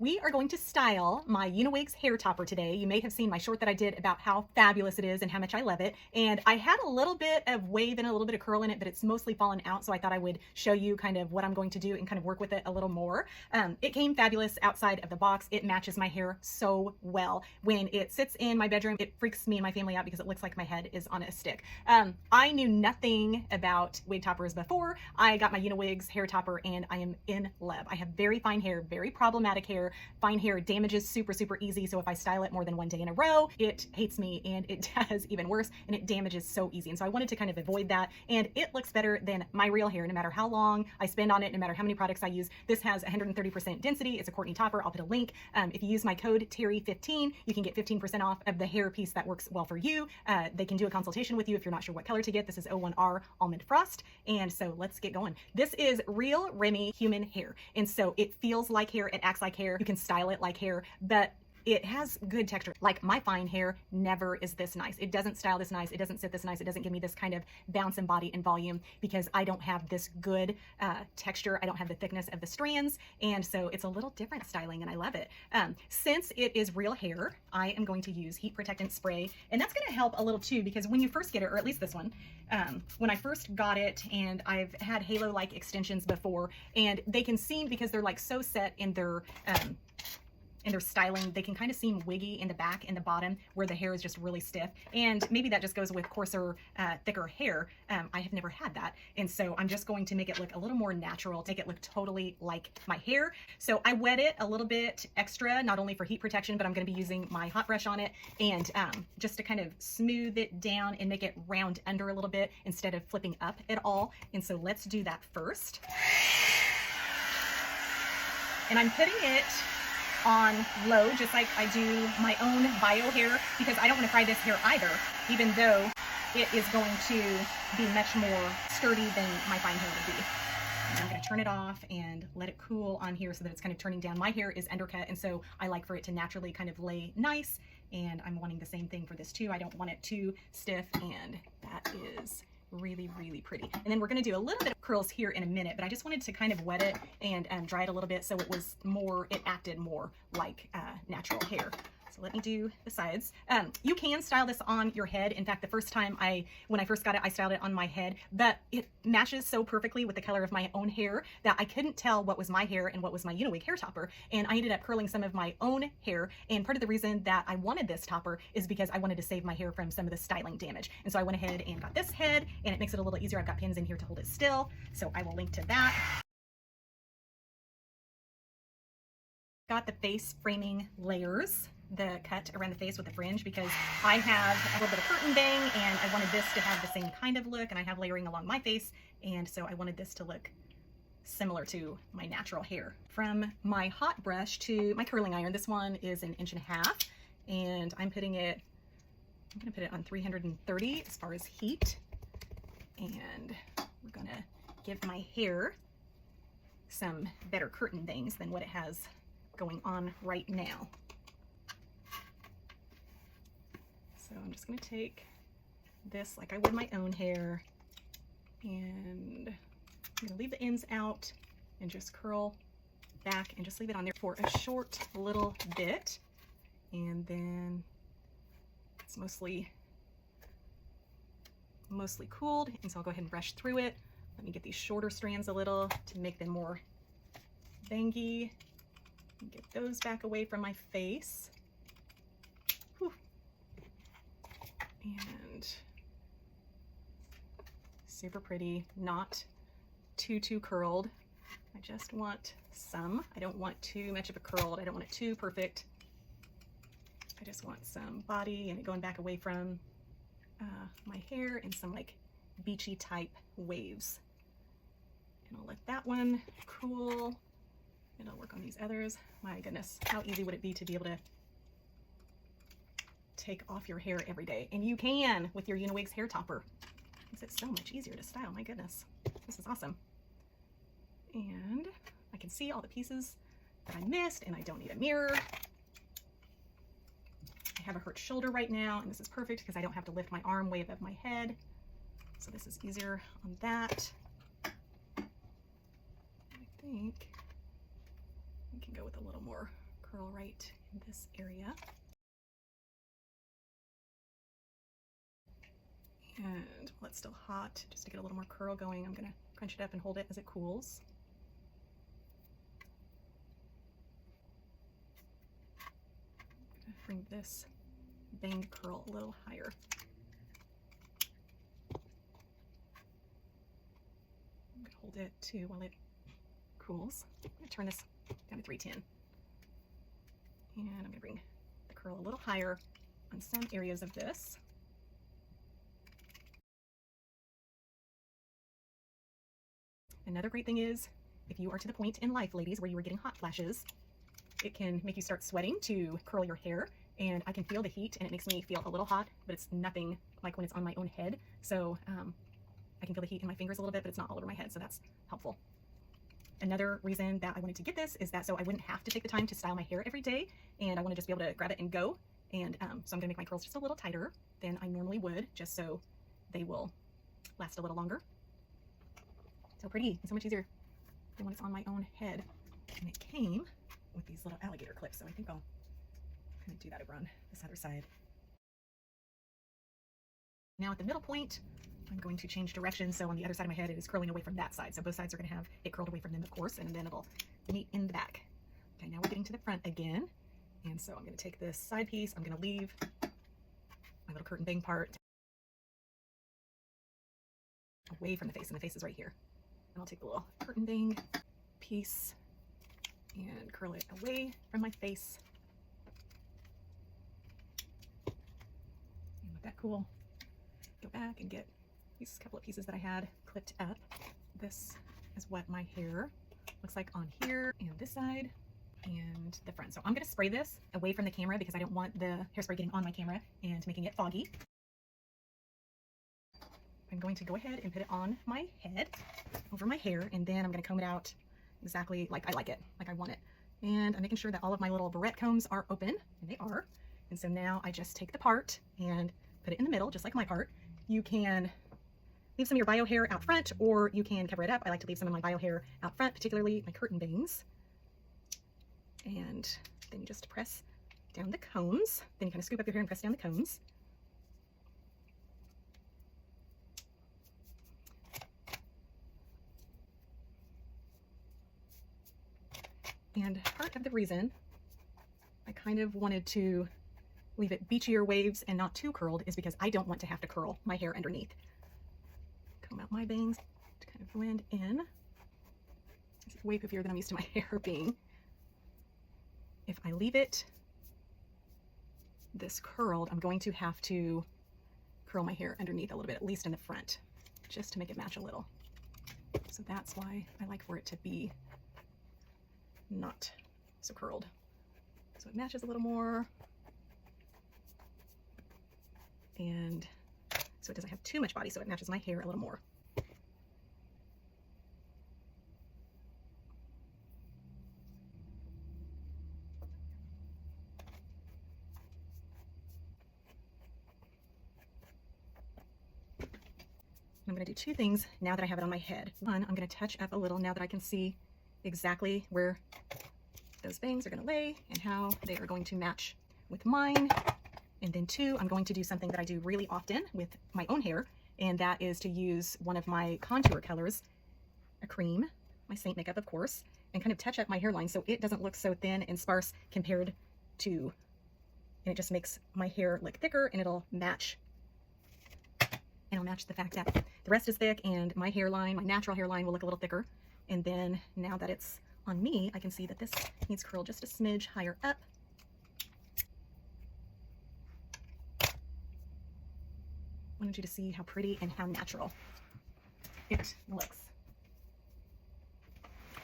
We are going to style my Uniwigs hair topper today. You may have seen my short that I did about how fabulous it is and how much I love it. And I had a little bit of wave and a little bit of curl in it, but it's mostly fallen out. So I thought I would show you kind of what I'm going to do and kind of work with it a little more. It came fabulous outside of the box. It matches my hair so well. When it sits in my bedroom, it freaks me and my family out because it looks like my head is on a stick. I knew nothing about wig toppers before I got my Uniwigs hair topper, and I am in love. I have very fine hair, very problematic hair. Fine hair damages super easy, so if I style it more than one day in a row, it hates me, and it does even worse, and it damages so easy. And so I wanted to kind of avoid that, and it looks better than my real hair no matter how long I spend on it, no matter how many products I use. This has 130% density. It's a Courtney topper. I'll put a link. If you use my code Terry15, you can get 15% off of the hair piece that works well for you. They can do a consultation with you if you're not sure what color to get. This is 01R Almond Frost, and so let's get going. This is real Remy human hair, and so it feels like hair, it acts like hair. You can style it like hair, but it has good texture. Like my fine hair never is this nice. It doesn't style this nice. It doesn't sit this nice. It doesn't give me this kind of bounce and body and volume because I don't have this good texture. I don't have the thickness of the strands. And so it's a little different styling, and I love it. Since it is real hair, I am going to use heat protectant spray. And that's going to help a little too, because when you first get it, or at least this one, when I first got it, and I've had halo-like extensions before, and they can seem, because they're like so set in their styling, they can kind of seem wiggy in the back and the bottom where the hair is just really stiff. And maybe that just goes with coarser, thicker hair. I have never had that. And so I'm just going to make it look a little more natural, make it look totally like my hair. So I wet it a little bit extra, not only for heat protection, but I'm going to be using my hot brush on it, and just to kind of smooth it down and make it round under a little bit instead of flipping up at all. And so let's do that first. And I'm putting it on low, just like I do my own bio hair, because I don't want to fry this hair either, even though it is going to be much more sturdy than my fine hair would be. And I'm going to turn it off and let it cool on here so that it's kind of turning down. My hair is undercut, and so I like for it to naturally kind of lay nice, and I'm wanting the same thing for this too. I don't want it too stiff, and that is really pretty. And then we're going to do a little bit of curls here in a minute, but I just wanted to kind of wet it and dry it a little bit so it was more, it acted more like natural hair. So let me do the sides. You can style this on your head. In fact, the first time when I first got it, I styled it on my head, but it matches so perfectly with the color of my own hair that I couldn't tell what was my hair and what was my Uniwig hair topper. And I ended up curling some of my own hair. And part of the reason that I wanted this topper is because I wanted to save my hair from some of the styling damage. And so I went ahead and got this head, and it makes it a little easier. I've got pins in here to hold it still, so I will link to that. Got the face framing layers, the cut around the face with the fringe, because I have a little bit of curtain bang, and I wanted this to have the same kind of look, and I have layering along my face, and so I wanted this to look similar to my natural hair. From my hot brush to my curling iron, this one is 1.5 inches, and I'm going to put it on 330 as far as heat, and we're going to give my hair some better curtain bangs than what it has going on right now. So I'm just going to take this like I would my own hair, and I'm going to leave the ends out and just curl back and just leave it on there for a short little bit. And then it's mostly cooled, and so I'll go ahead and brush through it. Let me get these shorter strands a little to make them more bangy. Get those back away from my face. Whew. And super pretty, not too curled. I just want some. I don't want too much of a curled. I don't want it too perfect. I just want some body and it going back away from my hair, and some like beachy type waves. And I'll let that one cool, and I'll work on these others. My goodness, how easy would it be to be able to take off your hair every day? And you can with your Uniwigs hair topper. Makes it so much easier to style. My goodness, this is awesome. And I can see all the pieces that I missed, and I don't need a mirror. I have a hurt shoulder right now, and this is perfect because I don't have to lift my arm way above my head. So this is easier on that. I think we can go with a little more curl right in this area. And while it's still hot, just to get a little more curl going, I'm gonna crunch it up and hold it as it cools. I'm gonna bring this banged curl a little higher. I'm gonna hold it too while it cools. I'm gonna turn this down to 310. And I'm gonna bring the curl a little higher on some areas of this. Another great thing is, if you are to the point in life, ladies, where you are getting hot flashes, it can make you start sweating to curl your hair. And I can feel the heat and it makes me feel a little hot, but it's nothing like when it's on my own head. So I can feel the heat in my fingers a little bit, but it's not all over my head, so that's helpful. Another reason that I wanted to get this is that so I wouldn't have to take the time to style my hair every day, and I want to just be able to grab it and go. And so I'm gonna make my curls just a little tighter than I normally would, just so they will last a little longer. So pretty and so much easier than when it's on my own head. And it came with these little alligator clips, so I think I'll kind of do that over on this other side. Now at the middle point, I'm going to change direction, so on the other side of my head it is curling away from that side. So both sides are going to have it curled away from them, of course, and then it'll meet in the back. Okay, now we're getting to the front again. And so I'm going to take this side piece, I'm going to leave my little curtain bang part away from the face, and the face is right here. And I'll take the little curtain bang piece and curl it away from my face. And let that cool. Go back and get these couple of pieces that I had clipped up. This is what my hair looks like on here and this side and the front. So I'm going to spray this away from the camera because I don't want the hairspray getting on my camera and making it foggy. I'm going to go ahead and put it on my head, over my hair, and then I'm going to comb it out exactly like I like it, like I want it. And I'm making sure that all of my little barrette combs are open, and they are. And so now I just take the part and put it in the middle, just like my part. You can leave some of your bio hair out front, or you can cover it up. I like to leave some of my bio hair out front, particularly my curtain bangs. And then you just press down the combs. Then you kind of scoop up your hair and press down the combs. And part of the reason I kind of wanted to leave it beachier waves and not too curled is because I don't want to have to curl my hair underneath. Comb out my bangs to kind of blend in. This is way poofier than I'm used to my hair being. If I leave it this curled, I'm going to have to curl my hair underneath a little bit, at least in the front, just to make it match a little. So that's why I like for it to be not so curled. So it matches a little more. And so it doesn't have too much body, so it matches my hair a little more. I'm going to do two things now that I have it on my head. One, I'm going to touch up a little now that I can see exactly where those bangs are going to lay and how they are going to match with mine. And then two, I'm going to do something that I do really often with my own hair, and that is to use one of my contour colors, a cream, my Seint makeup, of course, and kind of touch up my hairline so it doesn't look so thin and sparse compared to, and it just makes my hair look thicker, and it'll match the fact that the rest is thick and my hairline, my natural hairline, will look a little thicker. And then now that it's on me, I can see that this needs curl just a smidge higher up. Wanted you to see how pretty and how natural it looks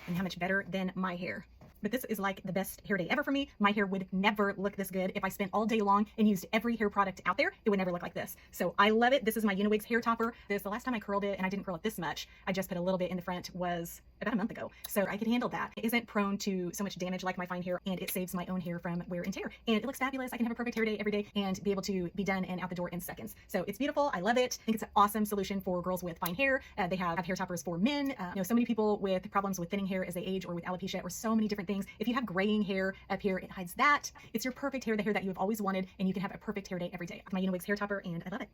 and how much better than my hair. But this is like the best hair day ever for me. My hair would never look this good if I spent all day long and used every hair product out there. It would never look like this. So I love it. This is my Uniwigs hair topper. The last time I curled it, and I didn't curl it this much, I just put a little bit in the front, was about a month ago. So I can handle that. It isn't prone to so much damage like my fine hair, and it saves my own hair from wear and tear. And it looks fabulous. I can have a perfect hair day every day and be able to be done and out the door in seconds. So it's beautiful. I love it. I think it's an awesome solution for girls with fine hair. They have hair toppers for men. You know, so many people with problems with thinning hair as they age, or with alopecia, or so many different things things. If you have graying hair up here, it hides that. It's your perfect hair, the hair that you have always wanted, and you can have a perfect hair day every day. My Uniwigs hair topper, and I love it.